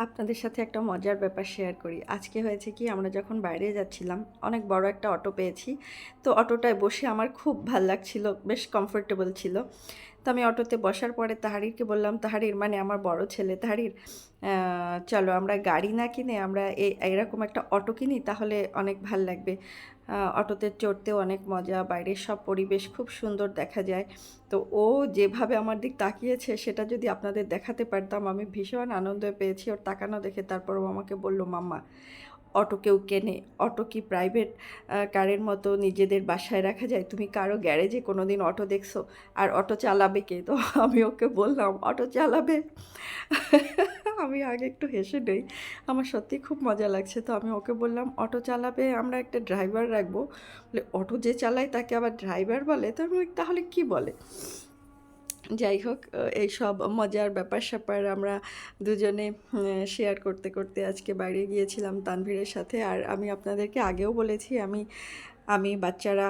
আপনাদের সাথে একটা মজার ব্যাপার শেয়ার করি। আজকে হয়েছে কি, আমরা যখন বাইরে যাচ্ছিলাম, অনেক বড় একটা অটো পেয়েছি। তো অটোটায় বসে আমার খুব ভাল লাগছিল, বেশ কমফোর্টেবল ছিল। তো আমি অটোতে বসার পরে তাহারিরকে বললাম, তাহারির মানে আমার বড় ছেলে, তাহারির চলো আমরা গাড়ি না কিনে আমরা এরকম একটা অটো কিনি, তাহলে অনেক ভাল লাগবে। অটোতে চড়তেও অনেক মজা, বাইরের সব পরিবেশ খুব সুন্দর দেখা যায়। তো ও যেভাবে আমার দিক তাকিয়েছে সেটা যদি আপনাদের দেখাতে পারতাম, আমি ভীষণ আনন্দ পেয়েছি ওর তাকানো দেখে। তারপর ও আমাকে বলল, মাম্মা অটো কেউ কেনে? অটো কি প্রাইভেট কারের মতো নিজেদের বাসায় রাখা যায়? তুমি কারো গ্যারেজে কোনো দিন অটো দেখছো? আর অটো চালাবে কে? তো আমি ওকে বললাম, অটো চালাবে। আমি আগে একটু হেসে নেই, আমার সত্যিই খুব মজা লাগছে। তো আমি ওকে বললাম, অটো চালাবে, আমরা একটা ড্রাইভার রাখবো। বলে, অটো যে চালায় তাকে আবার ড্রাইভার বলে? তো আমি বলি, তাহলে কি বলে? যাই হোক, এইসব মজার ব্যাপার-স্যাপার আমরা দুজনে শেয়ার করতে করতে আজকে বাইরে গিয়েছিলাম তানভীরের সাথে। আর আমি আপনাদেরকে আগেও বলেছি, আমি আমি বাচ্চারা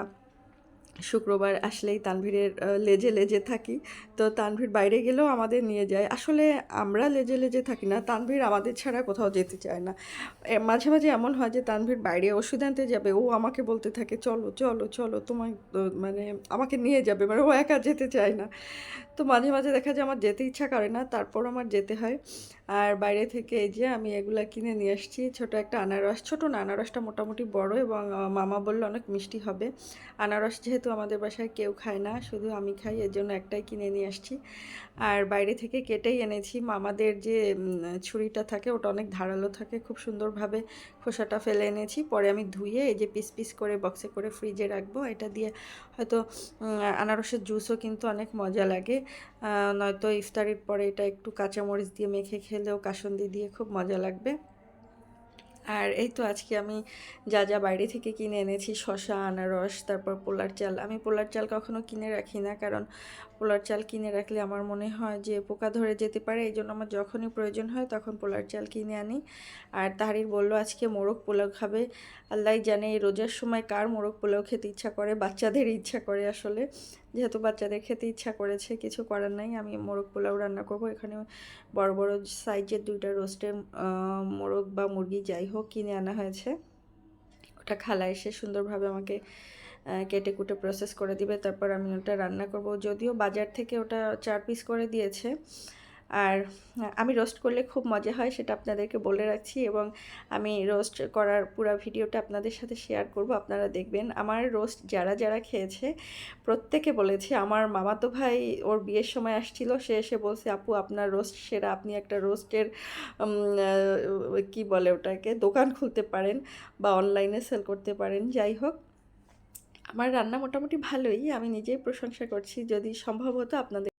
শুক্রবার আসলেই তানভীরের লেজে লেজে থাকি। তো তানভীর বাইরে গেলেও আমাদের নিয়ে যায়। আসলে আমরা লেজে লেজে থাকি না, তানভীর আমাদের ছাড়া কোথাও যেতে চায় না। মাঝে মাঝে এমন হয় যে তানভীর বাইরে ওষুধ আনতে যাবে, ও আমাকে বলতে থাকে, চলো চলো চলো তোমায়, মানে আমাকে নিয়ে যাবে, মানে ও একা যেতে চায় না। তো মাঝে মাঝে দেখা যায় আমার যেতে ইচ্ছা করে না, তারপর আমার যেতে হয়। আর বাইরে থেকে এই যে আমি এগুলা কিনে নিয়ে আসছি, ছোট একটা আনারস, ছোট না, আনারসটা মোটামুটি বড়, এবং মামা বলল অনেক মিষ্টি হবে। আনারস যেহেতু আমাদের বাসায় কেউ খায় না, শুধু আমি খাই, এর জন্য একটাই কিনে নিয়ে আসছি। আর বাইরে থেকে কেটেই এনেছি। মামাদের যে ছুরিটা থাকে ওটা অনেক ধারালো থাকে, খুব সুন্দরভাবে খোসাটা ফেলে এনেছি। পরে আমি ধুয়ে এই যে পিস পিস করে বক্সে করে ফ্রিজে রাখবো। এটা দিয়ে হয়তো আনারসের জুসও কিন্তু অনেক মজা লাগে। নয়তো ইফতারির পরে এটা একটু কাঁচামরিচ দিয়ে মেখে খেলেও, কাসুন্দি দিয়ে, খুব মজা লাগবে। আর এই তো আজকে আমি যা যা বাইরে থেকে কিনে এনেছি, শসা, আনারস, তারপর পোলার চাল। আমি পোলার চাল কখনো কিনে রাখি না, কারণ পোলার চাল কিনে রাখলে আমার মনে হয় যে পোকা ধরে যেতে পারে। এই জন্য আমার যখনই প্রয়োজন হয় তখন পোলার চাল কিনে আনি। আর তাহারির বলল আজকে মোরগ পোলাও খাবে। আল্লাহ জানে এই রোজার সময় কার মোরগ পোলাও খেতে ইচ্ছা করে। বাচ্চাদের ইচ্ছা করে আসলে, যেহেতু বাচ্চাদের খেতে ইচ্ছা করেছে, কিছু করার নাই, আমি মোরগ পোলাও রান্না করব। এখানে বড় বড় সাইজের দুইটা রোস্টের মোরগ বা মুরগি যাই হোক কিনে আনা হয়েছে। ওটা খালা এসে সুন্দরভাবে আমাকে কেটে কুটে প্রসেস করে দিবে, তারপর আমি ওটা রান্না করব। যদিও বাজার থেকে ওটা 4 পিস করে দিয়েছে। আর আমি রোস্ট করলে খুব মজা হয়, সেটা আপনাদেরকে বলে রাখছি। এবং আমি রোস্ট করার পুরো ভিডিওটা আপনাদের সাথে শেয়ার করব, আপনারা দেখবেন। আমার রোস্ট যারা যারা খেয়েছে প্রত্যেকে বলেছে, আমার মামাতো ভাই ওর বিয়ের সময় আসছিল, সে এসে বলছে, আপু আপনার রোস্ট সেরা, আপনি একটা রোস্টের কি বলে ওটাকে, দোকান খুলতে পারেন বা অনলাইনে সেল করতে পারেন। যাই হোক, আমার রান্না মোটামুটি ভালোই, আমি নিজেই প্রশংসা করছি। যদি সম্ভব হতো আপনাদের